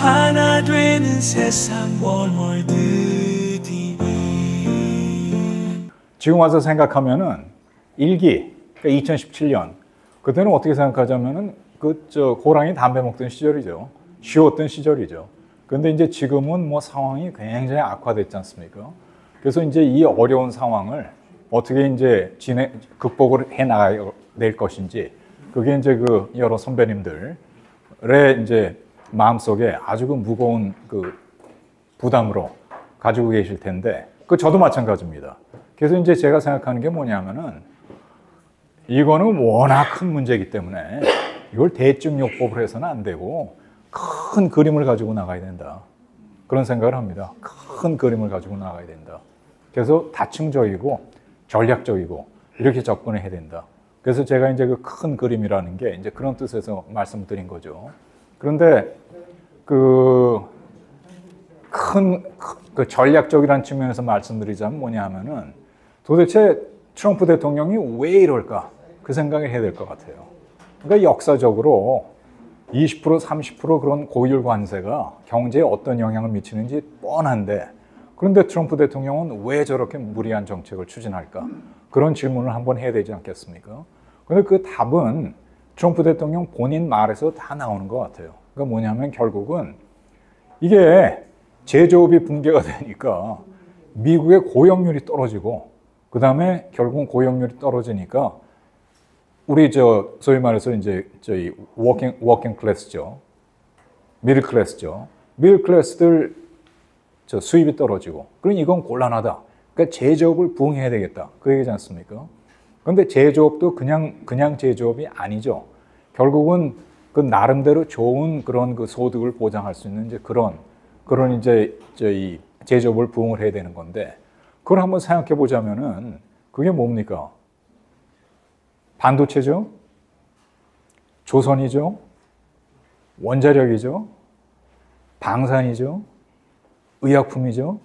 하나 되는 세상 원월드 TV. 지금 와서 생각하면은 일기, 그러니까 2017년 그때는 어떻게 생각하자면은 고랑이 담배 먹던 시절이죠. 쉬웠던 시절이죠. 그런데 이제 지금은 뭐 상황이 굉장히 악화됐지 않습니까? 그래서 이제 이 어려운 상황을 어떻게 이제 극복을 해 나가야 될 것인지, 그게 이제 그 여러 선배님들의 이제 마음속에 아주 그 무거운 그 부담으로 가지고 계실 텐데, 저도 마찬가지입니다. 그래서 이제 제가 생각하는 게 뭐냐면은, 이거는 워낙 큰 문제이기 때문에 이걸 대충 요법을 해서는 안 되고 큰 그림을 가지고 나가야 된다. 그런 생각을 합니다. 큰 그림을 가지고 나가야 된다. 그래서 다층적이고 전략적이고 이렇게 접근을 해야 된다. 그래서 제가 이제 그 큰 그림이라는 게 이제 그런 뜻에서 말씀드린 거죠. 그런데 그 전략적이라는 측면에서 말씀드리자면 뭐냐 하면은, 도대체 트럼프 대통령이 왜 이럴까? 그 생각을 해야 될 것 같아요. 그러니까 역사적으로 20%, 30% 그런 고율 관세가 경제에 어떤 영향을 미치는지 뻔한데, 그런데 트럼프 대통령은 왜 저렇게 무리한 정책을 추진할까? 그런 질문을 한번 해야 되지 않겠습니까? 그런데 그 답은 트럼프 대통령 본인 말에서 다 나오는 것 같아요. 그러니까 뭐냐면 결국은 이게 제조업이 붕괴가 되니까 미국의 고용률이 떨어지고, 그 다음에 결국은 고용률이 떨어지니까 우리 소위 말해서 이제 저희 워킹 클래스죠. 미들 클래스죠. 미들 클래스들 수입이 떨어지고, 그러니 이건 곤란하다. 그러니까 제조업을 부흥해야 되겠다. 그 얘기지 않습니까? 그런데 제조업도 그냥 제조업이 아니죠. 결국은 그 나름대로 좋은 그런 그 소득을 보장할 수 있는 이제 그런 이제 저희 제조업을 부흥을 해야 되는 건데, 그걸 한번 생각해 보자면은 그게 뭡니까? 반도체죠, 조선이죠, 원자력이죠, 방산이죠, 의약품이죠,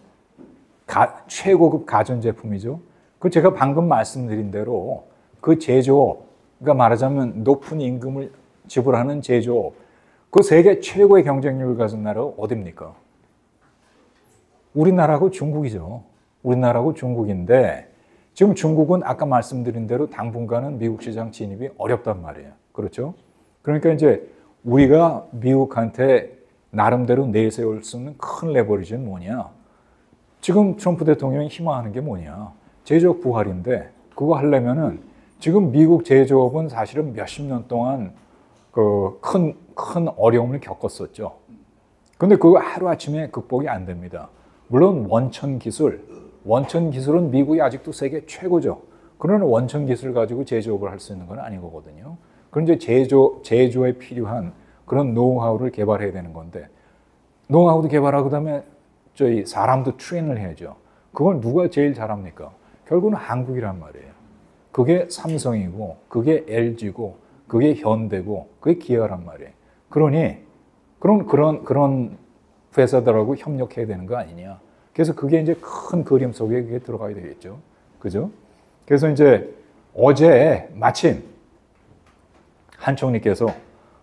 최고급 가전제품이죠. 그 제가 방금 말씀드린 대로 그 제조업, 그러니까 말하자면 높은 임금을 지불하는 제조업, 그 세계 최고의 경쟁력을 가진 나라가 어디입니까? 우리나라하고 중국이죠. 우리나라하고 중국인데, 지금 중국은 아까 말씀드린 대로 당분간은 미국 시장 진입이 어렵단 말이에요. 그렇죠? 그러니까 이제 우리가 미국한테 나름대로 내세울 수 있는 큰 레버리지는 뭐냐? 지금 트럼프 대통령이 희망하는 게 뭐냐? 제조업 부활인데, 그거 하려면은 지금 미국 제조업은 사실은 몇십 년 동안 큰 어려움을 겪었었죠. 근데 그거 하루아침에 극복이 안 됩니다. 물론 원천 기술은 미국이 아직도 세계 최고죠. 그러나 원천 기술을 가지고 제조업을 할 수 있는 건 아닌 거거든요. 그런 이제 제조에 필요한 그런 노하우를 개발해야 되는 건데, 노하우도 개발하고 그다음에 저희 사람도 트레인을 해야죠. 그걸 누가 제일 잘합니까? 결국은 한국이란 말이에요. 그게 삼성이고, 그게 LG고, 그게 현대고, 그게 기아란 말이에요. 그러니 그런 회사들하고 협력해야 되는 거 아니냐. 그래서 그게 이제 큰 그림 속에 그게 들어가야 되겠죠. 그죠? 그래서 이제 어제 마침 한 총리께서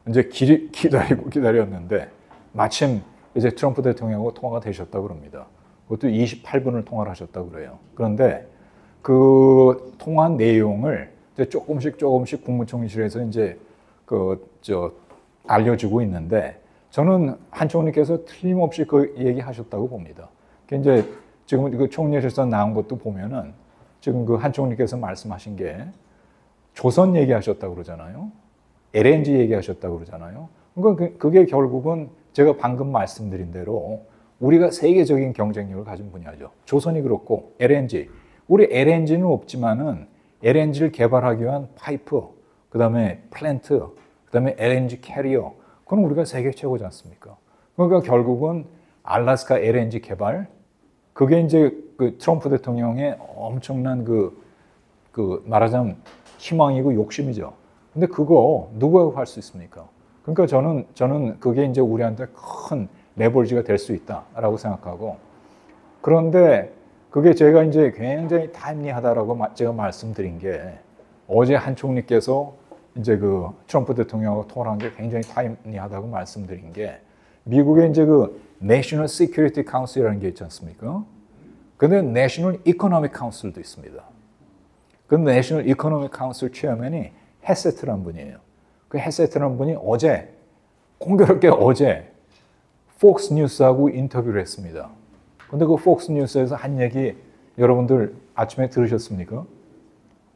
이제 기다렸는데 마침 이제 트럼프 대통령하고 통화가 되셨다고 그럽니다. 그것도 28분을 통화를 하셨다고 그래요. 그런데 그 통화 내용을 이제 조금씩 국무총리실에서 이제 알려주고 있는데, 저는 한 총리께서 틀림없이 그 얘기하셨다고 봅니다. 이제 지금 그 총리실에서 나온 것도 보면은 지금 그 한 총리께서 말씀하신 게 조선 얘기하셨다고 그러잖아요. LNG 얘기하셨다고 그러잖아요. 그러니까 그게 결국은 제가 방금 말씀드린 대로 우리가 세계적인 경쟁력을 가진 분야죠. 조선이 그렇고 LNG. 우리 LNG는 없지만은 LNG를 개발하기 위한 파이프, 그다음에 플랜트, 그다음에 LNG 캐리어. 그건 우리가 세계 최고지 않습니까? 그러니까 결국은 알래스카 LNG 개발, 그게 이제 그 트럼프 대통령의 엄청난 말하자면 희망이고 욕심이죠. 근데 그거 누가 할 수 있습니까? 그러니까 저는 그게 이제 우리한테 큰 레버리지가 될 수 있다라고 생각하고, 그런데 그게 제가 이제 굉장히 타임리하다라고 제가 말씀드린 게, 어제 한 총리께서 이제 그 트럼프 대통령하고 통화한 게 굉장히 타임리하다고 말씀드린 게, 미국에 이제 그 National Security Council이라는 게 있지 않습니까? 근데 National Economic Council도 있습니다. 그 National Economic Council 체어맨이 헤세트라는 분이에요. 그 헤세트라는 분이 공교롭게 어제 폭스 뉴스하고 인터뷰를 했습니다. 근데 그 폭스 뉴스에서 한 얘기 여러분들 아침에 들으셨습니까?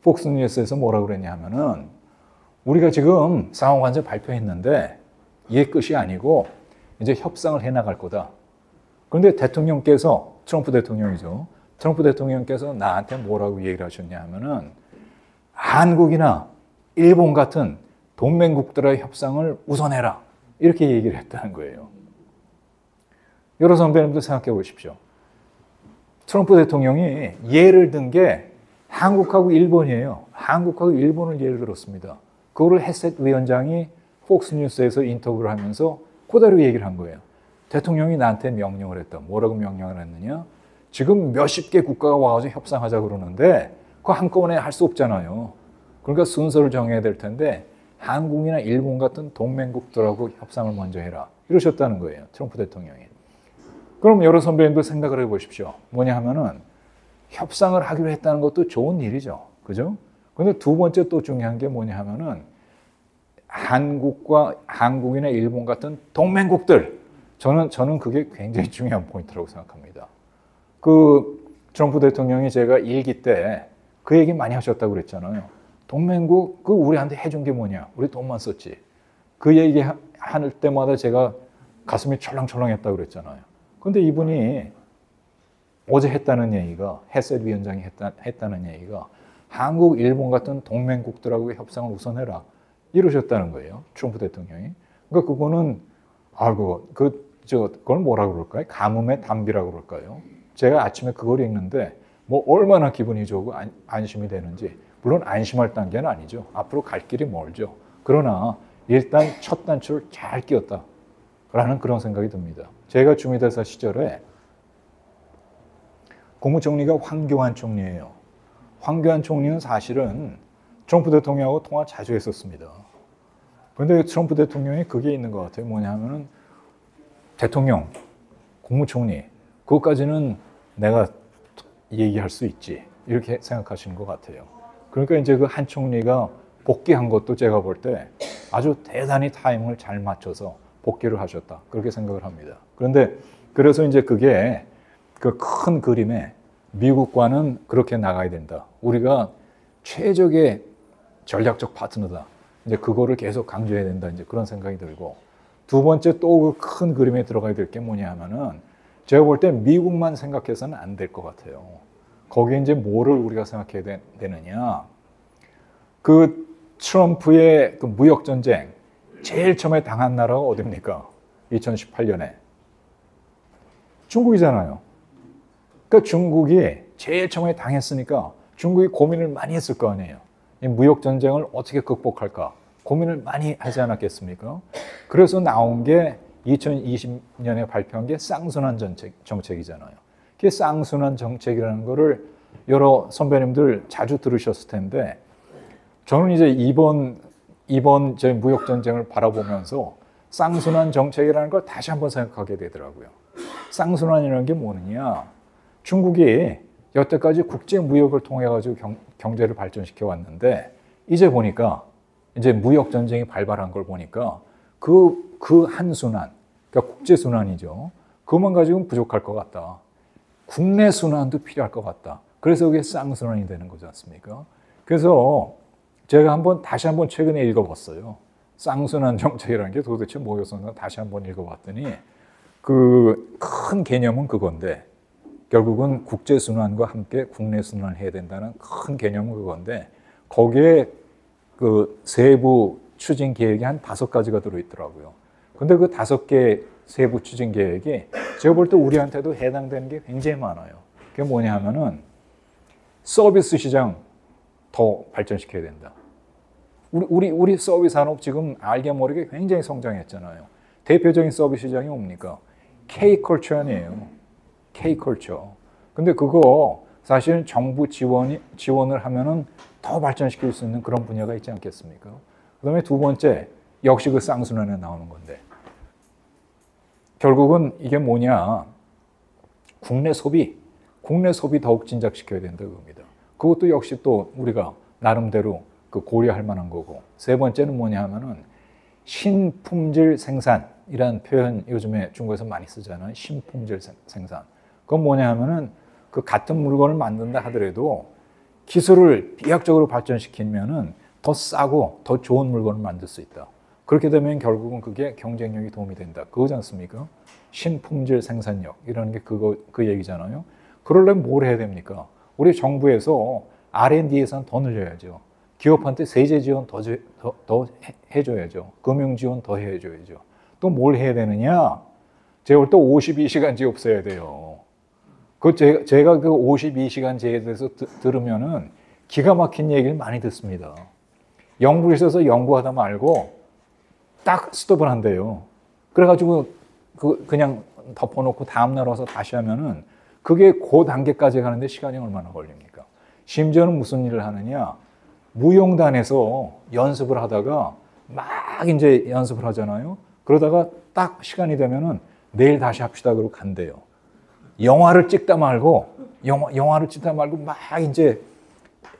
폭스 뉴스에서 뭐라고 그랬냐 하면은 우리가 지금 상호관세 발표했는데 이게 끝이 아니고 이제 협상을 해나갈 거다. 그런데 대통령께서, 트럼프 대통령이죠. 트럼프 대통령께서 나한테 뭐라고 얘기를 하셨냐 하면은 한국이나 일본 같은 동맹국들의 협상을 우선해라. 이렇게 얘기를 했다는 거예요. 여러 선배님들 생각해 보십시오. 트럼프 대통령이 예를 든 게 한국하고 일본이에요. 한국하고 일본을 예를 들었습니다. 그거를 헤셋 위원장이 폭스뉴스에서 인터뷰를 하면서 그대로 얘기를 한 거예요. 대통령이 나한테 명령을 했다. 뭐라고 명령을 했느냐? 지금 몇십 개 국가가 와서 협상하자 그러는데 그거 한꺼번에 할 수 없잖아요. 그러니까 순서를 정해야 될 텐데 한국이나 일본 같은 동맹국들하고 협상을 먼저 해라. 이러셨다는 거예요. 트럼프 대통령이. 그럼 여러 선배님들 생각을 해보십시오. 뭐냐 하면은 협상을 하기로 했다는 것도 좋은 일이죠. 그죠? 그런데 두 번째 또 중요한 게 뭐냐 하면은 한국이나 일본 같은 동맹국들. 저는 그게 굉장히 중요한 포인트라고 생각합니다. 그 트럼프 대통령이 제가 일기 때 그 얘기 많이 하셨다고 그랬잖아요. 동맹국, 그 우리한테 해준 게 뭐냐? 우리 돈만 썼지. 그 얘기 할 때마다 제가 가슴이 철렁철렁했다고 그랬잖아요. 근데 이분이 어제 했다는 얘기가, 헤셋 위원장이 했다는 얘기가 한국, 일본 같은 동맹국들하고의 협상을 우선해라. 이러셨다는 거예요. 트럼프 대통령이. 그러니까 그거는, 그걸 뭐라고 그럴까요? 가뭄의 단비라고 그럴까요? 제가 아침에 그걸 읽는데 뭐 얼마나 기분이 좋고 안심이 되는지. 물론 안심할 단계는 아니죠. 앞으로 갈 길이 멀죠. 그러나 일단 첫 단추를 잘 끼웠다. 라는 그런 생각이 듭니다. 제가 주미대사 시절에 국무총리가 황교안 총리예요. 황교안 총리는 사실은 트럼프 대통령하고 통화 자주 했었습니다. 그런데 트럼프 대통령이 그게 있는 것 같아요. 뭐냐 하면은 대통령, 국무총리, 그것까지는 내가 얘기할 수 있지. 이렇게 생각하시는 것 같아요. 그러니까 이제 그 한 총리가 복귀한 것도 제가 볼 때 아주 대단히 타이밍을 잘 맞춰서 복귀를 하셨다. 그렇게 생각을 합니다. 그런데 그래서 이제 그게 그 큰 그림에 미국과는 그렇게 나가야 된다. 우리가 최적의 전략적 파트너다. 이제 그거를 계속 강조해야 된다. 이제 그런 생각이 들고 두 번째 또 그 큰 그림에 들어가야 될 게 뭐냐 하면은 제가 볼 때 미국만 생각해서는 안 될 것 같아요. 거기에 이제 뭐를 우리가 생각해야 되느냐. 그 트럼프의 그 무역전쟁 제일 처음에 당한 나라가 어딥니까? 2018년에. 중국이잖아요. 그러니까 중국이 제일 처음에 당했으니까 중국이 고민을 많이 했을 거 아니에요. 이 무역전쟁을 어떻게 극복할까? 고민을 많이 하지 않았겠습니까? 그래서 나온 게 2020년에 발표한 게 쌍순환 정책이잖아요. 그게 쌍순환 정책이라는 거를 여러 선배님들 자주 들으셨을 텐데 저는 이제 이번 저희 무역 전쟁을 바라보면서 쌍순환 정책이라는 걸 다시 한번 생각하게 되더라고요. 쌍순환이라는 게 뭐느냐? 중국이 여태까지 국제 무역을 통해 가지고 경제를 발전시켜 왔는데 이제 보니까 이제 무역 전쟁이 발발한 걸 보니까 그 한 순환, 그러니까 국제 순환이죠. 그것만 가지고는 부족할 것 같다. 국내 순환도 필요할 것 같다. 그래서 그게 쌍순환이 되는 거지 않습니까? 그래서 제가 다시 한번 최근에 읽어봤어요. 쌍순환 정책이라는 게 도대체 뭐였었나 다시 한번 읽어봤더니 그 큰 개념은 그건데 결국은 국제 순환과 함께 국내 순환을 해야 된다는 큰 개념은 그건데 거기에 그 세부 추진 계획이 한 5가지가 들어있더라고요. 근데 그 5개 세부 추진 계획이 제가 볼 때 우리한테도 해당되는 게 굉장히 많아요. 그게 뭐냐 하면은 서비스 시장 더 발전시켜야 된다. 우리 서비스 산업 지금 알게 모르게 굉장히 성장했잖아요. 대표적인 서비스 시장이 뭡니까? K-컬처 아니에요. K-컬처. 근데 그거 사실은 정부 지원을 하면은 더 발전시킬 수 있는 그런 분야가 있지 않겠습니까? 그 다음에 두 번째, 역시 그 쌍순환에 나오는 건데. 결국은 이게 뭐냐. 국내 소비 더욱 진작시켜야 된다 그겁니다. 그것도 역시 또 우리가 나름대로 그 고려할 만한 거고. 세 번째는 뭐냐 하면은 신품질 생산이라는 표현 요즘에 중국에서 많이 쓰잖아요. 신품질 생산. 그건 뭐냐 하면은 그 같은 물건을 만든다 하더라도 기술을 비약적으로 발전시키면은 더 싸고 더 좋은 물건을 만들 수 있다. 그렇게 되면 결국은 그게 경쟁력이 도움이 된다. 그거지 않습니까? 신품질 생산력 이라는 게 그 얘기잖아요. 그러려면 뭘 해야 됩니까? 우리 정부에서 R&D 예산 더 늘려야죠. 기업한테 세제 지원 더 해줘야죠. 금융 지원 더 해줘야죠. 또 뭘 해야 되느냐? 제가 볼 때 52시간제 없어야 돼요. 제가 그 52시간제에 대해서 들으면은 기가 막힌 얘기를 많이 듣습니다. 연구에 있어서 연구하다 말고 딱 스톱을 한대요. 그래가지고 그냥 덮어놓고 다음날 와서 다시 하면은 그게 그 단계까지 가는데 시간이 얼마나 걸립니까? 심지어는 무슨 일을 하느냐? 무용단에서 연습을 하다가 막 이제 연습을 하잖아요. 그러다가 딱 시간이 되면은 내일 다시 합시다 그러고 간대요. 영화를 찍다 말고 막 이제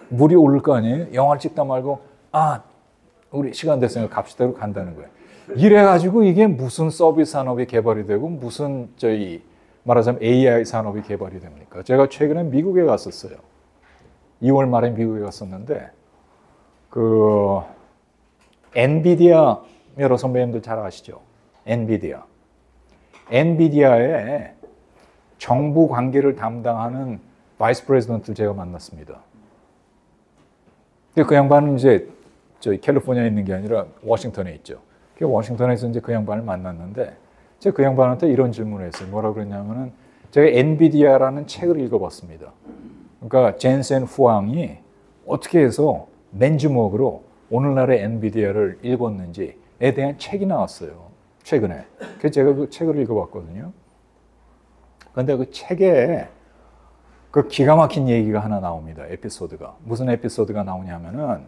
물이 오를 거 아니에요? 영화를 찍다 말고 우리 시간 됐으니까 갑시다 그러고 간다는 거예요. 이래가지고 이게 무슨 서비스 산업이 개발이 되고 무슨 말하자면 AI 산업이 개발이 됩니까? 제가 최근에 미국에 갔었어요. 2월 말에 미국에 갔었는데 그 엔비디아 여러 선배님들 잘 아시죠? 엔비디아의 정부 관계를 담당하는 바이스 프레지던트를 제가 만났습니다. 근데 그 양반은 이제 저희 캘리포니아에 있는 게 아니라 워싱턴에 있죠. 그 워싱턴에서 이제 그 양반을 만났는데 제가 그 양반한테 이런 질문을 했어요. 뭐라고 그랬냐면은 제가 엔비디아라는 책을 읽어봤습니다. 그러니까 젠센 후앙이 어떻게 해서 맨주먹으로 오늘날의 엔비디아를 읽었는지에 대한 책이 나왔어요. 최근에. 그래서 제가 그 책을 읽어봤거든요. 그런데 그 책에 그 기가 막힌 얘기가 하나 나옵니다. 에피소드가. 무슨 에피소드가 나오냐면은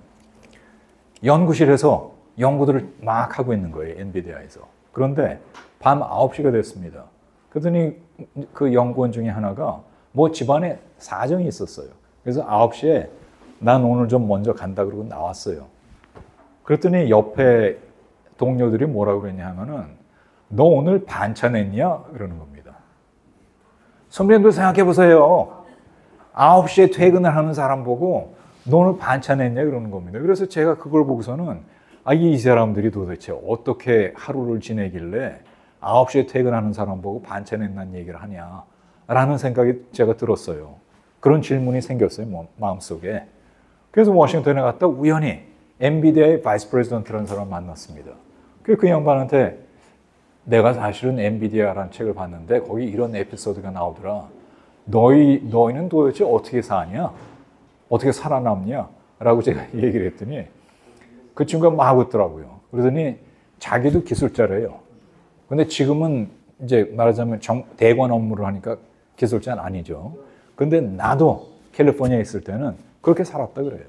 연구실에서 연구들을 막 하고 있는 거예요. 엔비디아에서. 그런데 밤 9시가 됐습니다. 그랬더니 그 연구원 중에 하나가 뭐 집안에 사정이 있었어요. 그래서 9시에 난 오늘 좀 먼저 간다 그러고 나왔어요. 그랬더니 옆에 동료들이 뭐라고 그랬냐 하면은 너 오늘 반차 냈냐? 그러는 겁니다. 선배님들 생각해 보세요. 9시에 퇴근을 하는 사람 보고 너 오늘 반차 냈냐? 그러는 겁니다. 그래서 제가 그걸 보고서는 이 사람들이 도대체 어떻게 하루를 지내길래 9시에 퇴근하는 사람 보고 반차 낸다는 얘기를 하냐? 라는 생각이 제가 들었어요. 그런 질문이 생겼어요. 마음속에. 그래서 워싱턴에 갔다 우연히 엔비디아의 바이스 프레지던트라는 사람을 만났습니다. 그 양반한테 내가 사실은 엔비디아라는 책을 봤는데 거기 이런 에피소드가 나오더라. 너희는 도대체 어떻게 사냐? 어떻게 살아남냐? 라고 제가 얘기를 했더니 그 친구가 막 웃더라고요. 그러더니 자기도 기술자래요. 근데 지금은 이제 말하자면 대관 업무를 하니까 기술자는 아니죠. 근데 나도 캘리포니아에 있을 때는 그렇게 살았다 그래요.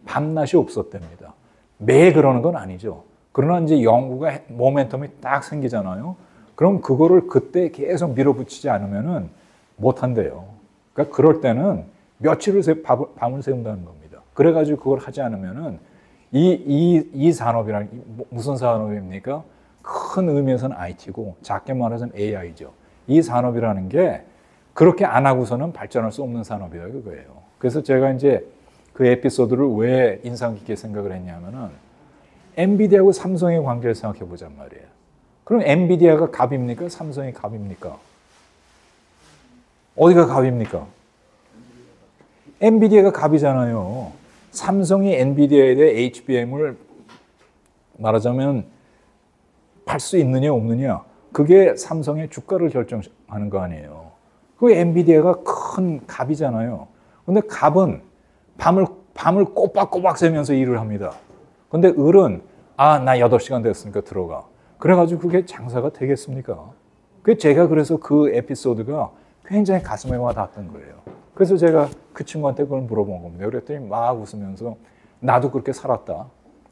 밤낮이 없었답니다. 매일 그러는 건 아니죠. 그러나 이제 연구가 모멘텀이 딱 생기잖아요. 그럼 그거를 그때 계속 밀어붙이지 않으면은 못 한대요. 그러니까 그럴 때는 며칠을 밤을 새운다는 겁니다. 그래가지고 그걸 하지 않으면은 이 산업이란 무슨 산업입니까? 큰 의미에서는 IT고 작게 말해서는 AI죠. 이 산업이라는 게 그렇게 안 하고서는 발전할 수 없는 산업이다 그거예요. 그래서 제가 이제 그 에피소드를 왜 인상 깊게 생각을 했냐면은 엔비디아하고 삼성의 관계를 생각해 보잔 말이에요. 그럼 엔비디아가 갑입니까? 삼성이 갑입니까? 어디가 갑입니까? 엔비디아가 갑이잖아요. 삼성이 엔비디아에 대해 HBM을 말하자면 팔 수 있느냐 없느냐 그게 삼성의 주가를 결정하는 거 아니에요. 그 엔비디아가 큰 갑이잖아요. 근데 갑은 밤을 꼬박꼬박 새면서 일을 합니다. 근데 을은 나 8시간 됐으니까 들어가. 그래가지고 그게 장사가 되겠습니까? 제가 그래서 그 에피소드가 굉장히 가슴에 와 닿았던 거예요. 그래서 제가 그 친구한테 그걸 물어본 겁니다. 그랬더니 막 웃으면서 나도 그렇게 살았다.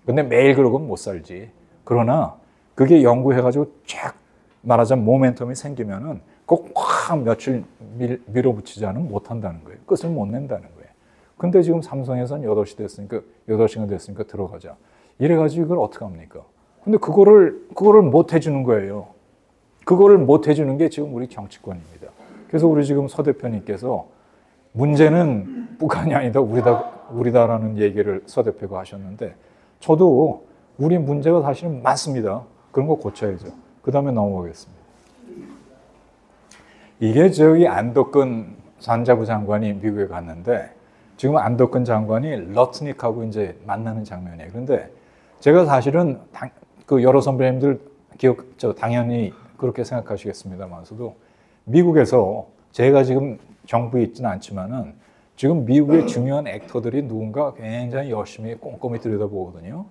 근데 매일 그러고는 못 살지. 그러나 그게 연구해가지고 쫙 말하자면 모멘텀이 생기면은 꼭 확 며칠 밀어붙이지 않으면 못한다는 거예요. 끝을 못 낸다는 거예요. 근데 지금 삼성에서는 8시 됐으니까 8시간 됐으니까 들어가자. 이래가지고 이걸 어떻게 합니까? 근데 그거를 못 해주는 거예요. 그거를 못 해주는 게 지금 우리 정치권입니다. 그래서 우리 지금 서 대표님께서 문제는 북한이 아니다 우리다라는 얘기를 서 대표가 하셨는데 저도 우리 문제가 사실은 많습니다. 그런 거 고쳐야죠. 그 다음에 넘어가겠습니다. 이게 저기 안덕근 산자부 장관이 미국에 갔는데 지금 안덕근 장관이 러트닉하고 이제 만나는 장면이에요. 그런데 제가 사실은 여러 선배님들 당연히 그렇게 생각하시겠습니다만서도 미국에서 제가 지금 정부에 있지는 않지만은 지금 미국의 중요한 액터들이 누군가 굉장히 열심히 꼼꼼히 들여다보거든요.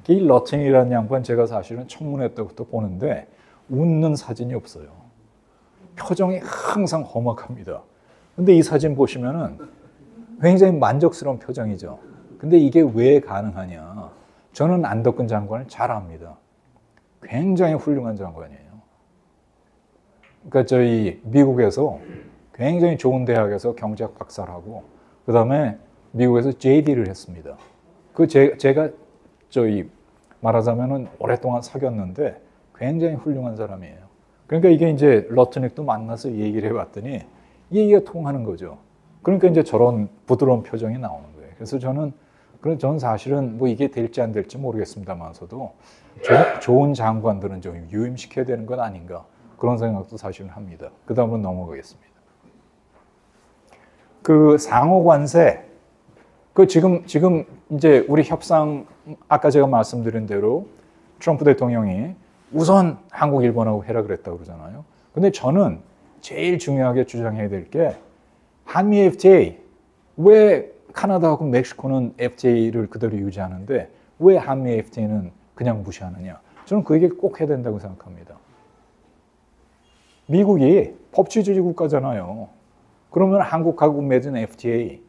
이 러튼이라는 양반 제가 사실은 청문회 때부터 보는데 웃는 사진이 없어요. 표정이 항상 험악합니다. 근데 이 사진 보시면은 굉장히 만족스러운 표정이죠. 근데 이게 왜 가능하냐? 저는 안덕근 장관을 잘 압니다. 굉장히 훌륭한 장관이에요. 그러니까 저희 미국에서 굉장히 좋은 대학에서 경제학 박사를 하고 그 다음에 미국에서 JD를 했습니다. 제가 저희 말하자면은 오랫동안 사귀었는데 굉장히 훌륭한 사람이에요. 그러니까 이게 이제 러트닉도 만나서 얘기를 해봤더니 얘기가 통하는 거죠. 그러니까 이제 저런 부드러운 표정이 나오는 거예요. 그래서 저는 사실은 뭐 이게 될지 안 될지 모르겠습니다만서도 좋은 장관들은 좀 유임시켜야 되는 건 아닌가 그런 생각도 사실은 합니다. 그 다음으로 넘어가겠습니다. 그 상호관세, 지금 이제 우리 협상 아까 제가 말씀드린 대로 트럼프 대통령이 우선 한국, 일본하고 해라 그랬다고 그러잖아요. 근데 저는 제일 중요하게 주장해야 될 게 한미 FTA, 왜 카나다하고 멕시코는 FTA를 그대로 유지하는데 왜 한미 FTA는 그냥 무시하느냐. 저는 그 얘기를 꼭 해야 된다고 생각합니다. 미국이 법치주의 국가잖아요. 그러면 한국하고 맺은 FTA,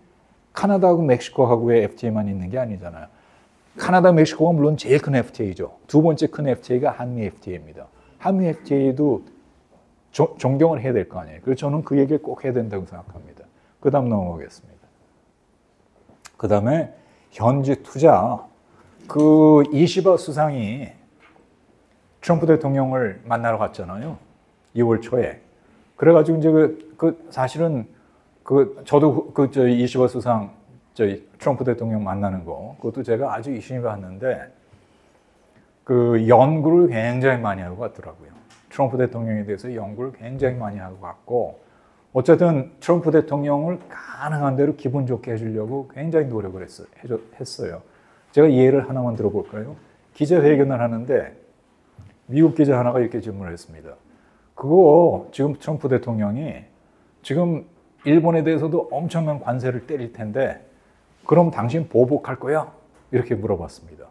카나다하고 멕시코하고의 FTA만 있는 게 아니잖아요. 카나다, 멕시코가 물론 제일 큰 FTA죠. 두 번째 큰 FTA가 한미 FTA입니다. 한미 FTA도 존경을 해야 될 거 아니에요. 그래서 저는 그 얘기를 꼭 해야 된다고 생각합니다. 그 다음 넘어가겠습니다. 그 다음에 현지 투자. 이시바 수상이 트럼프 대통령을 만나러 갔잖아요. 2월 초에. 그래가지고 이제 사실은 저도 이시바 수상 트럼프 대통령 만나는 거 그것도 제가 아주 유심히 봤는데 연구를 굉장히 많이 하고 갔더라고요. 트럼프 대통령에 대해서 연구를 굉장히 많이 하고 갔고 어쨌든 트럼프 대통령을 가능한 대로 기분 좋게 해주려고 굉장히 노력을 했어요. 제가 예를 하나만 들어볼까요? 기자회견을 하는데 미국 기자 하나가 이렇게 질문을 했습니다. 그거 지금 트럼프 대통령이 지금 일본에 대해서도 엄청난 관세를 때릴 텐데 그럼 당신 보복할 거야? 이렇게 물어봤습니다.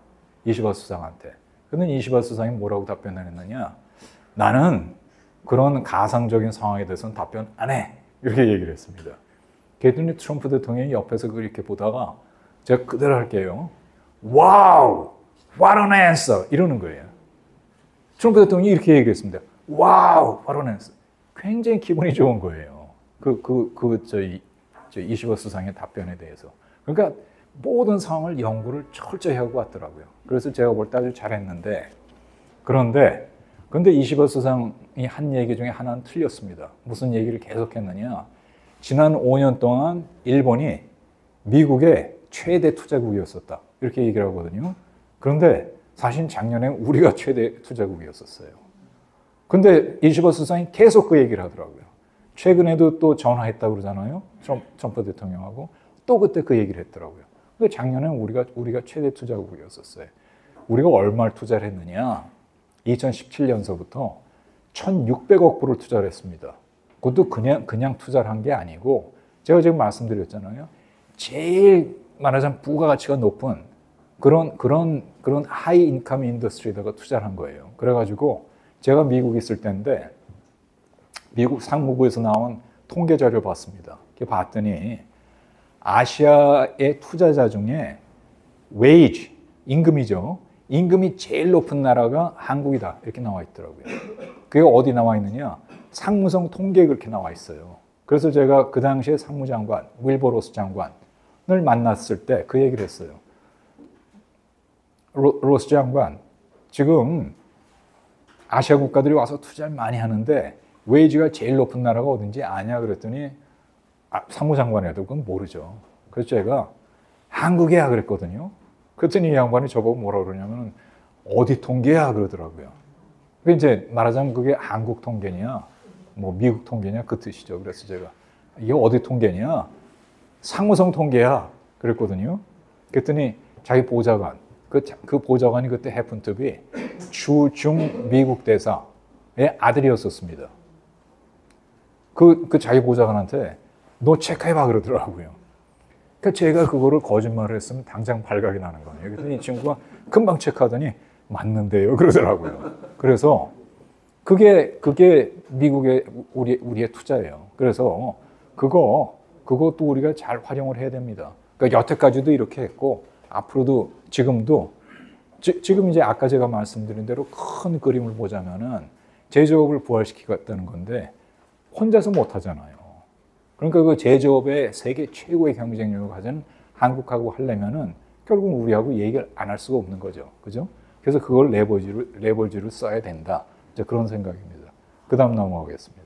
이시바 수상한테. 근데 이시바 수상이 뭐라고 답변을 했느냐? 나는 그런 가상적인 상황에 대해서는 답변 안 해. 이렇게 얘기를 했습니다. 그랬더니 트럼프 대통령이 옆에서 이렇게 보다가 제가 그대로 할게요. 와우! What an answer! 이러는 거예요. 트럼프 대통령이 이렇게 얘기를 했습니다. 와우! What an answer! 굉장히 기분이 좋은 거예요. 이시바 수상의 답변에 대해서. 그러니까 모든 상황을 연구를 철저히 하고 왔더라고요. 그래서 제가 볼 때 아주 잘했는데 그런데 이시바 수상이 한 얘기 중에 하나는 틀렸습니다. 무슨 얘기를 계속했느냐. 지난 5년 동안 일본이 미국의 최대 투자국이었었다. 이렇게 얘기를 하거든요. 그런데 사실 작년에 우리가 최대 투자국이었었어요. 근데 이시바 수상이 계속 그 얘기를 하더라고요. 최근에도 또 전화했다고 그러잖아요. 트럼프 대통령하고. 또 그때 그 얘기를 했더라고요. 근데 작년에는 우리가 최대 투자국이었었어요. 우리가 얼마를 투자를 했느냐. 2017년서부터 1,600억 불을 투자를 했습니다. 그것도 그냥 투자를 한 게 아니고 제가 지금 말씀드렸잖아요. 제일 말하자면 부가가치가 높은 그런 하이 인컴 인더스트리에다가 투자를 한 거예요. 그래가지고 제가 미국에 있을 때인데 미국 상무부에서 나온 통계 자료를 봤습니다. 봤더니 아시아의 투자자 중에 웨이지, 임금이죠. 임금이 제일 높은 나라가 한국이다. 이렇게 나와 있더라고요. 그게 어디 나와 있느냐? 상무성 통계에 그렇게 나와 있어요. 그래서 제가 그 당시에 상무장관, 윌버로스 장관을 만났을 때 그 얘기를 했어요. 로스 장관, 지금 아시아 국가들이 와서 투자를 많이 하는데 웨이지가 제일 높은 나라가 어딘지 아냐? 그랬더니 상무장관이라도 그건 모르죠. 그래서 제가 한국이야 그랬거든요. 그랬더니 이 양반이 저보고 뭐라 그러냐면 어디 통계야 그러더라고요. 그게 이제 말하자면 그게 한국 통계냐, 뭐 미국 통계냐 그 뜻이죠. 그래서 제가 이게 어디 통계냐? 상무성 통계야 그랬거든요. 그랬더니 자기 보좌관, 그 보좌관이 그때 해픈투비 주중 미국 대사의 아들이었었습니다. 그 자기 보좌관한테 너 체크해봐 그러더라고요. 그러니까 제가 그거를 거짓말을 했으면 당장 발각이 나는 거예요. 그랬더니 이 친구가 금방 체크하더니 맞는데요 그러더라고요. 그래서 그게 미국의 우리의 투자예요. 그래서 그것도 우리가 잘 활용을 해야 됩니다. 그러니까 여태까지도 이렇게 했고 앞으로도 지금도 지금 이제 아까 제가 말씀드린 대로 큰 그림을 보자면은 제조업을 부활시키겠다는 건데 혼자서 못 하잖아요. 그러니까 그 제조업의 세계 최고의 경쟁력을 가진 한국하고 하려면은 결국 우리하고 얘기를 안 할 수가 없는 거죠. 그죠? 그래서 그걸 레버리지를 써야 된다. 이제 그런 생각입니다. 그 다음 넘어가겠습니다.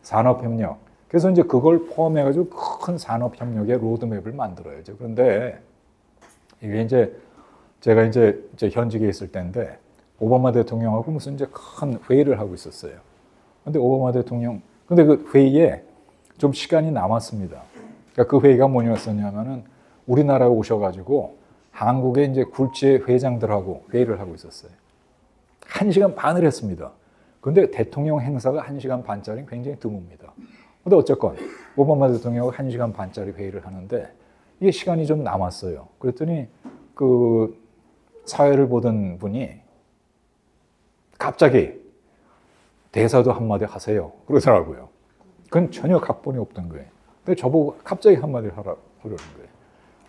산업협력. 그래서 이제 그걸 포함해가지고 큰 산업협력의 로드맵을 만들어야죠. 그런데 이게 이제 제가 이제 현직에 있을 때인데 오바마 대통령하고 무슨 이제 큰 회의를 하고 있었어요. 근데 근데 그 회의에 좀 시간이 남았습니다. 그러니까 그 회의가 뭐였었냐면은 우리나라에 오셔가지고 한국의 이제 굴지의 회장들하고 회의를 하고 있었어요. 1시간 반을 했습니다. 근데 대통령 행사가 1시간 반짜리 굉장히 드뭅니다. 근데 어쨌건 오바마 대통령하고 1시간 반짜리 회의를 하는데 이게 시간이 좀 남았어요. 그랬더니 그 사회를 보던 분이 갑자기 대사도 한마디 하세요. 그러더라고요. 그건 전혀 각본이 없던 거예요. 근데 저보고 갑자기 한마디를 하라고 그러는 거예요.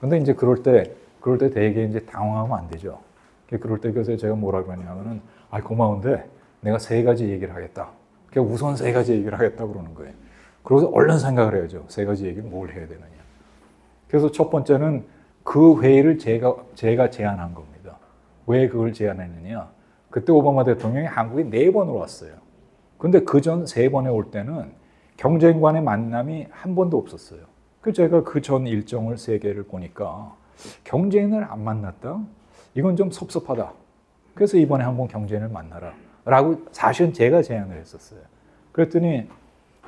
근데 이제 그럴 때 되게 이제 당황하면 안 되죠. 그럴 때 그래서 제가 뭐라고 하냐면은 고마운데 내가 3가지 얘기를 하겠다. 그러니까 우선 3가지 얘기를 하겠다 그러는 거예요. 그래서 얼른 생각을 해야죠. 3가지 얘기를 뭘 해야 되느냐. 그래서 첫 번째는 그 회의를 제가 제안한 겁니다. 왜 그걸 제안했느냐. 그때 오바마 대통령이 한국에 4번으로 왔어요. 근데 그전 3번에 올 때는 경제인 간의 만남이 한 번도 없었어요. 그래서 제가 그 전 일정을 3개를 보니까 경제인을 안 만났다? 이건 좀 섭섭하다. 그래서 이번에 한번 경제인을 만나라. 라고 사실은 제가 제안을 했었어요. 그랬더니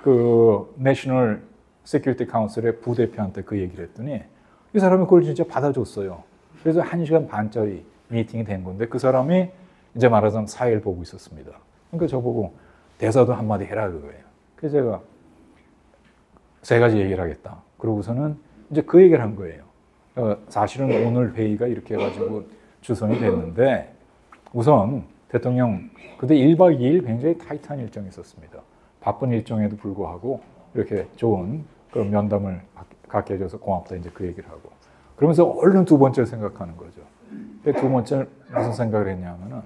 그 내셔널 세큐리티 카운슬의 부대표한테 그 얘기를 했더니 이 사람이 그걸 진짜 받아줬어요. 그래서 1시간 반짜리 미팅이 된 건데 그 사람이 이제 말하자면 사회를 보고 있었습니다. 그러니까 저보고 대사도 한마디 해라 그거예요. 그래서 제가 3가지 얘기를 하겠다. 그러고서는 이제 그 얘기를 한 거예요. 사실은 오늘 회의가 이렇게 해가지고 주선이 됐는데 우선 대통령 그때 1박 2일 굉장히 타이트한 일정이 있었습니다. 바쁜 일정에도 불구하고 이렇게 좋은 그런 면담을 갖게 해줘서 고맙다 이제 그 얘기를 하고 그러면서 얼른 2번째를 생각하는 거죠. 근데 2번째 무슨 생각을 했냐면은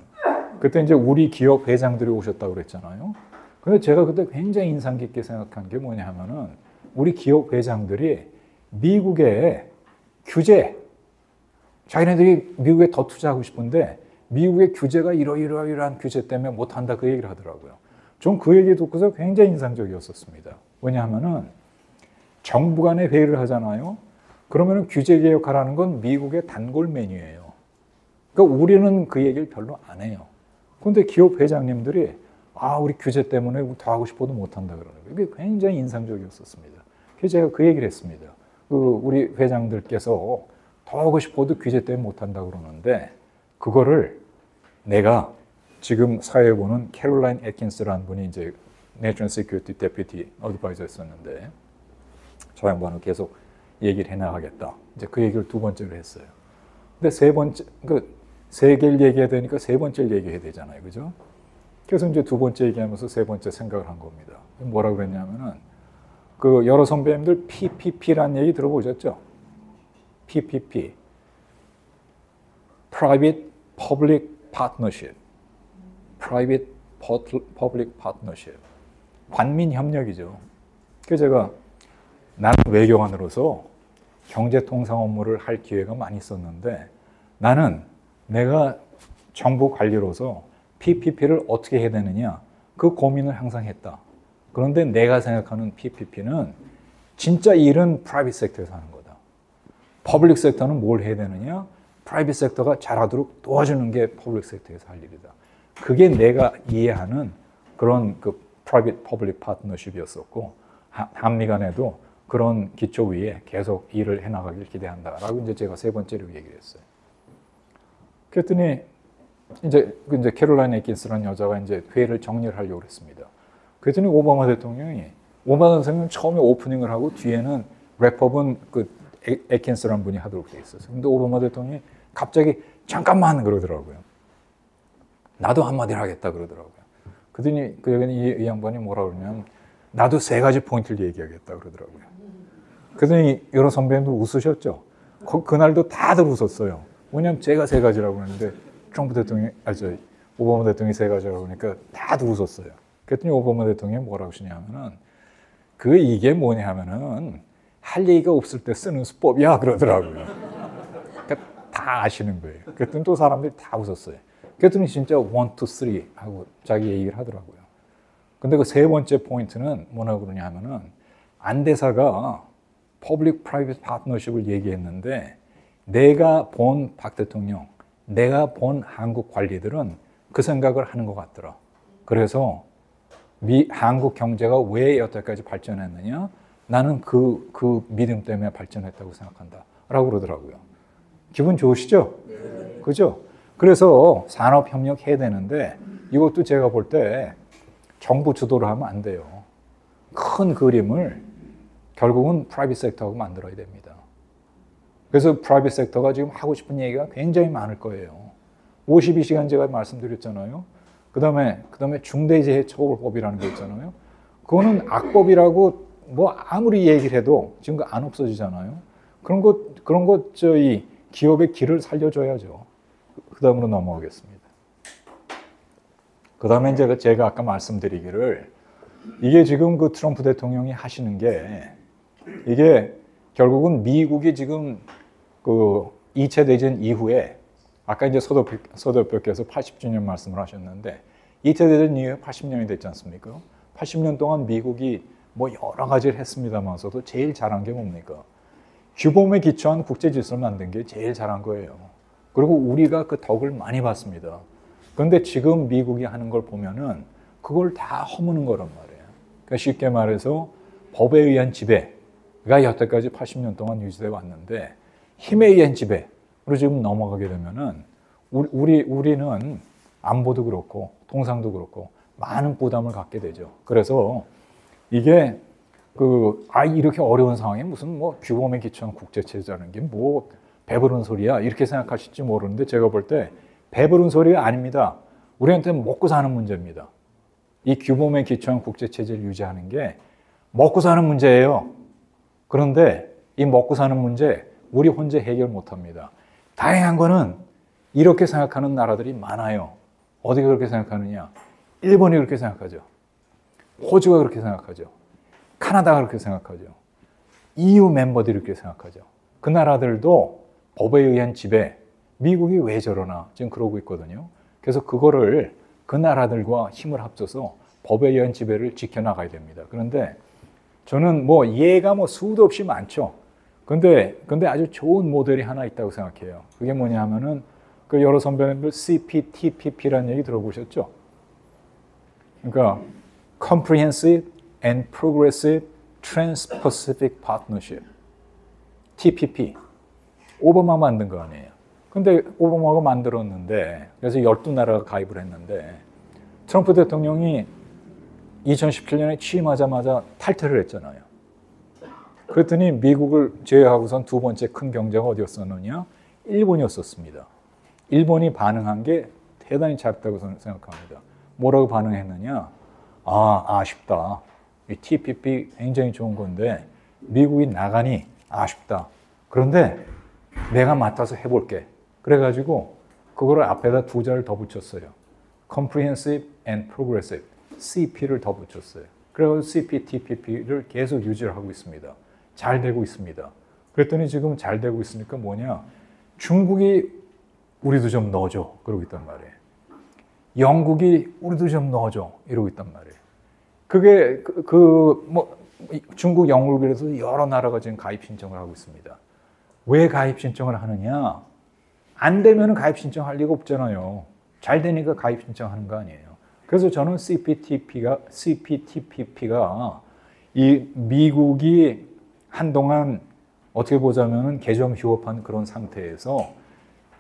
그때 이제 우리 기업 회장들이 오셨다고 그랬잖아요. 근데 제가 그때 굉장히 인상 깊게 생각한 게 뭐냐 하면은 우리 기업 회장들이 미국의 규제, 자기네들이 미국에 더 투자하고 싶은데 미국의 규제가 이러이러한 규제 때문에 못한다 그 얘기를 하더라고요. 전 그 얘기 듣고서 굉장히 인상적이었었습니다. 왜냐하면은 정부 간의 회의를 하잖아요. 그러면은 규제 개혁하라는 건 미국의 단골 메뉴예요. 그러니까 우리는 그 얘기를 별로 안 해요. 그런데 기업 회장님들이 우리 규제 때문에 더 하고 싶어도 못한다 그러는 거예요. 이게 굉장히 인상적이었었습니다. 그래서 제가 그 얘기를 했습니다. 우리 회장들께서 더 하고 싶어도 규제 때문에 못한다 그러는데 그거를 내가 지금 사회에 보는 캐롤라인 애킨스라는 분이 이제 내셔널 시큐리티 데피티 어드바이저였었는데 저 양반은 계속 얘기를 해나가겠다. 이제 그 얘기를 2번째로 했어요. 근데 3번째, 3개를 얘기해야 되니까 3번째를 얘기해야 되잖아요. 그죠? 그래서 이제 2번째 얘기하면서 3번째 생각을 한 겁니다. 뭐라고 그랬냐면은 그 여러 선배님들 PPP라는 얘기 들어보셨죠? PPP. Private Public Partnership, Private Public Partnership, 관민 협력이죠. 그래서 제가 나는 외교관으로서 경제통상 업무를 할 기회가 많이 있었는데 나는 내가 정부 관리로서 PPP를 어떻게 해야 되느냐 그 고민을 항상 했다. 그런데 내가 생각하는 PPP는 진짜 일은 프라이빗 섹터에서 하는 거다. 퍼블릭 섹터는 뭘 해야 되느냐? 프라이빗 섹터가 잘하도록 도와주는 게 퍼블릭 섹터에서 할 일이다. 그게 내가 이해하는 그런 그 프라이빗 퍼블릭 파트너십이었었고 한미 간에도 그런 기초 위에 계속 일을 해나가길 기대한다라고 이제 제가 세 번째로 얘기를 했어요. 그랬더니 이제 캐롤라인 애킨스라는 여자가 이제 회의를 정리를 하려고 했습니다. 그랬더니 오바마 대통령이 처음에 오프닝을 하고 뒤에는 랩업은 그 애킨스라는 분이 하도록 돼 있었어요. 근데 오바마 대통령이 갑자기 잠깐만 그러더라고요. 나도 한마디를 하겠다 그러더라고요. 그랬더니 이 양반이 뭐라 그러냐면 나도 세 가지 포인트를 얘기하겠다 그러더라고요. 그랬더니 여러 선배님도 웃으셨죠. 그날도 다들 웃었어요. 왜냐면 제가 세 가지라고 그러는데 트럼프 대통령이 오바마 대통령이 세 가지라고 그러니까 다들 웃었어요. 그랬더니 오바마 대통령이 뭐라고 하시냐면은 이게 뭐냐 하면은 할 얘기가 없을 때 쓰는 수법이야 그러더라고요. 그러니까 다 아시는 거예요. 그랬더니 또 사람들이 다 웃었어요. 그랬더니 진짜 1, 2, 3 하고 자기 얘기를 하더라고요. 근데 그 세 번째 포인트는 뭐라고 그러냐 하면은 안대사가 퍼블릭 프라이빗 파트너십을 얘기했는데 내가 본 박 대통령, 내가 본 한국 관리들은 그 생각을 하는 것 같더라. 그래서 한국 경제가 왜 여태까지 발전했느냐? 나는 그 믿음 때문에 발전했다고 생각한다. 라고 그러더라고요. 기분 좋으시죠? 네. 그죠? 그래서 산업협력 해야 되는데 이것도 제가 볼 때 정부 주도를 하면 안 돼요. 큰 그림을 결국은 프라이빗 섹터하고 만들어야 됩니다. 그래서 프라이빗 섹터가 지금 하고 싶은 얘기가 굉장히 많을 거예요. 52시간 제가 말씀드렸잖아요. 그다음에 중대재해처벌법이라는 게 있잖아요. 그거는 악법이라고 뭐 아무리 얘기를 해도 지금 안 없어지잖아요. 그런 것 저희 기업의 길을 살려줘야죠. 그다음으로 넘어가겠습니다. 그다음에 제가 아까 말씀드리기를 이게 지금 그 트럼프 대통령이 하시는 게 이게 결국은 미국이 지금 그 2차 대전 이후에 아까 이제 서대표께서 80주년 말씀을 하셨는데 2차 대전 이후에 80년이 됐지 않습니까? 80년 동안 미국이 뭐 여러 가지를 했습니다만서도 제일 잘한 게 뭡니까? 규범에 기초한 국제 질서를 만든 게 제일 잘한 거예요. 그리고 우리가 그 덕을 많이 봤습니다. 그런데 지금 미국이 하는 걸 보면은 그걸 다 허무는 거란 말이에요. 그러니까 쉽게 말해서 법에 의한 지배가 여태까지 80년 동안 유지되어 왔는데 힘에 의한 지배로 지금 넘어가게 되면은 우리는 안보도 그렇고 통상도 그렇고 많은 부담을 갖게 되죠. 그래서 이게 이렇게 어려운 상황에 무슨 뭐 규범에 기초한 국제체제라는 게 뭐 배부른 소리야 이렇게 생각하실지 모르는데 제가 볼 때 배부른 소리가 아닙니다. 우리한테는 먹고 사는 문제입니다. 이 규범에 기초한 국제체제를 유지하는 게 먹고 사는 문제예요. 그런데 이 먹고 사는 문제 우리 혼자 해결 못합니다. 다행한 거는 이렇게 생각하는 나라들이 많아요. 어디가 그렇게 생각하느냐? 일본이 그렇게 생각하죠. 호주가 그렇게 생각하죠. 카나다가 그렇게 생각하죠. EU 멤버들이 그렇게 생각하죠. 그 나라들도 법에 의한 지배, 미국이 왜 저러나 지금 그러고 있거든요. 그래서 그거를 그 나라들과 힘을 합쳐서 법에 의한 지배를 지켜나가야 됩니다. 그런데 저는 예가 수도 없이 많죠. 근데 아주 좋은 모델이 하나 있다고 생각해요. 그게 뭐냐 하면은 그 여러 선배님들 CPTPP라는 얘기 들어보셨죠? 그러니까 Comprehensive and Progressive Trans-Pacific Partnership, TPP. 오바마가 만든 거 아니에요. 근데 오바마가 만들었는데 그래서 12나라가 가입을 했는데 트럼프 대통령이 2017년에 취임하자마자 탈퇴를 했잖아요. 그랬더니 미국을 제외하고선 두 번째 큰 경제가 어디였었느냐? 일본이었었습니다. 일본이 반응한 게 대단히 작다고 생각합니다. 뭐라고 반응했느냐? 아쉽다. 이 TPP 굉장히 좋은 건데 미국이 나가니 아쉽다. 그런데 내가 맡아서 해볼게. 그래가지고 그거를 앞에다 두 자를 더 붙였어요. Comprehensive and Progressive, CP를 더 붙였어요. 그래서 CPTPP를 계속 유지를 하고 있습니다. 잘 되고 있습니다. 그랬더니 지금 잘 되고 있으니까 뭐냐? 중국이 우리도 좀 넣어줘 그러고 있단 말이에요. 영국이 우리도 좀 넣어줘 이러고 있단 말이에요. 그게 뭐 중국, 영국이라서 여러 나라가 지금 가입 신청을 하고 있습니다. 왜 가입 신청을 하느냐? 안 되면 가입 신청할 리가 없잖아요. 잘 되니까 가입 신청하는 거 아니에요. 그래서 저는 CPTPP가 이 미국이 한동안 어떻게 보자면 개정 휴업한 그런 상태에서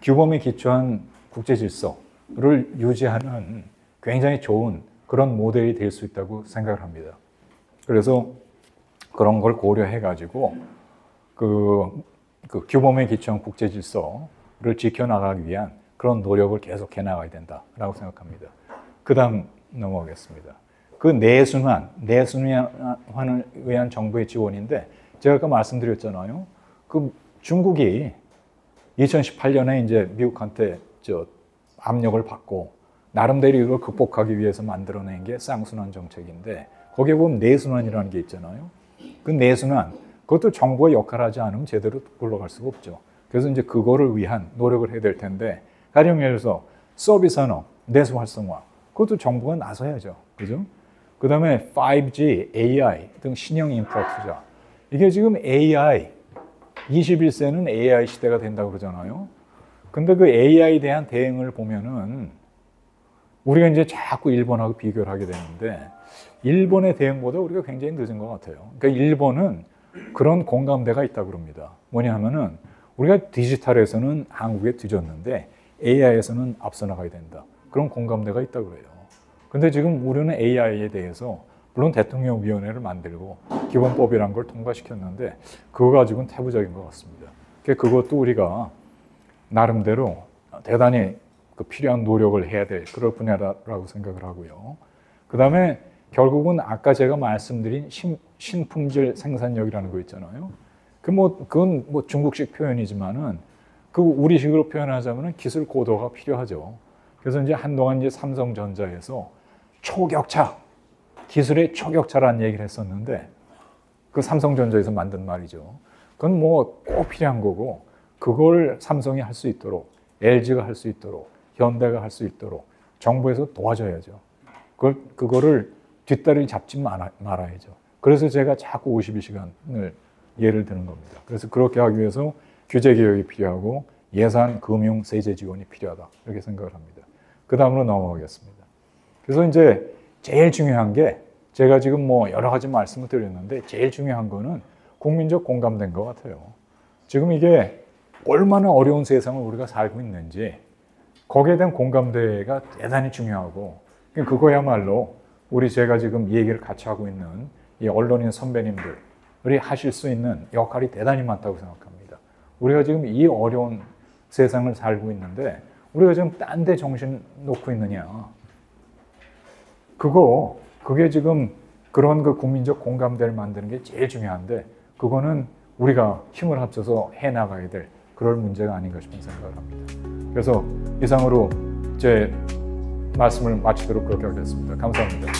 규범에 기초한 국제 질서를 유지하는 굉장히 좋은 그런 모델이 될 수 있다고 생각을 합니다. 그래서 그런 걸 고려해 가지고 그 규범에 기초한 국제 질서를 지켜나가기 위한 그런 노력을 계속해 나가야 된다라고 생각합니다. 그 다음 넘어가겠습니다. 그 내순환을 위한 정부의 지원인데 제가 아까 말씀드렸잖아요. 그 중국이 2018년에 이제 미국한테 압력을 받고 나름대로 이걸 극복하기 위해서 만들어낸 게 쌍순환 정책인데 거기에 보면 내순환이라는 게 있잖아요. 그 내순환, 그것도 정부가 역할하지 않으면 제대로 굴러갈 수가 없죠. 그래서 이제 그거를 위한 노력을 해야 될 텐데 가령 예를 들어서 서비스 산업, 내수 활성화, 그것도 정부가 나서야죠. 그죠? 그 다음에 5G, AI 등 신형 인프라 투자. 이게 지금 AI, 21세는 AI 시대가 된다고 그러잖아요. 근데 그 AI에 대한 대응을 보면은 우리가 이제 자꾸 일본하고 비교를 하게 되는데 일본의 대응보다 우리가 굉장히 늦은 것 같아요. 그러니까 일본은 그런 공감대가 있다고 그럽니다. 뭐냐 하면은 우리가 디지털에서는 한국에 뒤졌는데 AI에서는 앞서 나가야 된다. 그런 공감대가 있다고 그래요. 근데 지금 우리는 AI에 대해서 물론 대통령위원회를 만들고 기본법이란 걸 통과시켰는데 그거 가지고는 태부적인 것 같습니다. 그것도 우리가 나름대로 대단히 필요한 노력을 해야 될 그런 분야라고 생각을 하고요. 그 다음에 결국은 아까 제가 말씀드린 신품질 생산력이라는 거 있잖아요. 그건 중국식 표현이지만은 우리식으로 표현하자면은 기술 고도가 필요하죠. 그래서 이제 한동안 이제 삼성전자에서 초격차, 기술의 초격차라는 얘기를 했었는데 그 삼성전자에서 만든 말이죠. 그건 꼭 필요한 거고 그걸 삼성이 할 수 있도록 LG가 할 수 있도록 현대가 할 수 있도록 정부에서 도와줘야죠. 그거를 뒷다리 잡지 말아야죠. 그래서 제가 자꾸 52시간을 예를 드는 겁니다. 그래서 그렇게 하기 위해서 규제 개혁이 필요하고 예산, 금융, 세제 지원이 필요하다. 이렇게 생각을 합니다. 그 다음으로 넘어가겠습니다. 그래서 이제 제일 중요한 게 제가 지금 여러 가지 말씀을 드렸는데 제일 중요한 거는 국민적 공감대인 것 같아요. 지금 이게 얼마나 어려운 세상을 우리가 살고 있는지 거기에 대한 공감대가 대단히 중요하고 그거야말로 제가 지금 얘기를 같이 하고 있는 이 언론인 선배님들이 하실 수 있는 역할이 대단히 많다고 생각합니다. 우리가 지금 이 어려운 세상을 살고 있는데 우리가 지금 딴 데 정신 놓고 있느냐. 그게 지금 그런 국민적 공감대를 만드는 게 제일 중요한데 그거는 우리가 힘을 합쳐서 해나가야 될 그런 문제가 아닌가 싶은 생각을 합니다. 그래서 이상으로 제 말씀을 마치도록 그렇게 하겠습니다. 감사합니다.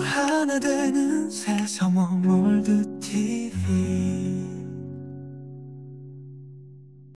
하나 되는 새삼월 월드 TV